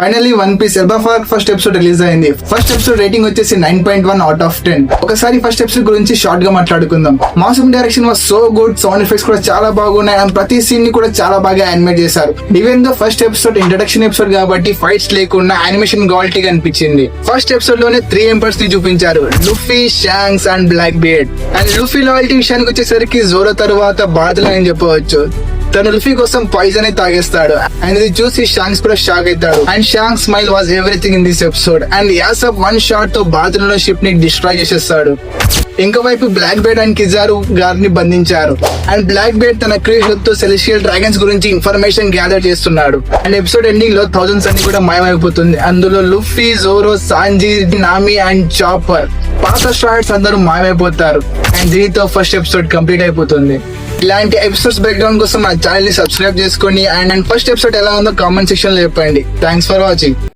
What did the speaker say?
Finally one piece ఎల్బాఫార్ first episode release అయింది. First episode rating వచ్చేసి 9.1 అవుట్ ఆఫ్ 10. ఒకసారి ఫస్ట్ ఎపిసోడ్ గురించి షార్ట్ గా మాట్లాడుకుందాం. Masoom direction was so good, sound effects కూడా చాలా బాగున్నాయి అండ్ ప్రతి సీన్ ని కూడా చాలా బాగా యానిమేట్ చేశారు. Even though first episode introduction episode కాబట్టి ఫైట్స్ లేకుండా యానిమేషన్ క్వాలిటీ అనిపించింది. ఫస్ట్ ఎపిసోడ్ లోనే 3 ఎంపర్స్ ని చూపించారు, Luffy, Shanks and black beard. And Luffy loyalty విషయానికి వచ్చేసరికి జోరో తర్వాత బాధలు అని చెప్పవచ్చు. తను లూఫీ కోసం పాయిజన్ అయితే తాగేస్తాడు అండ్ ఇది చూసి షాంక్స్ కూడా షాక్ అవుతాడు. And shanks smile was everything in this episode. And యాసప్ one shot తో బాతులలో షిప్ ని డిస్ట్రాయ్ చేసేస్తాడు. ఇంకోవైపు బ్లాక్ బీర్డ్ అండ్ కిజారు గారిని బంధించారు. అండ్ బ్లాక్ బీర్డ్ తన క్రియేషన్ తో సెలెస్టియల్ డ్రాగన్స్ గురించి ఇన్ఫర్మేషన్ గ్యాదర్ చేస్తున్నాడు. అండ్ ఎపిసోడ్ ఎండింగ్ లో థౌజండ్స్ అన్ని కూడా మాయమైపోతుంది. అందులో Luffy, Zoro, Sanji, Nami and Chopper, పాత స్టార్స్ అందరూ మాయమైపోతారు. అండ్ దీనితో ఫస్ట్ ఎపిసోడ్ కంప్లీట్ అయిపోతుంది. ఇలాంటి ఎపిసోడ్స్ బ్యాక్గ్రౌండ్ కోసం నా ఛానల్ ని సబ్స్క్రైబ్ చేసుకోండి అండ్ ఫస్ట్ ఎపిసోడ్ ఎలా ఉందో కామెంట్ సెక్షన్ లో చెప్పండి. Thanks for watching.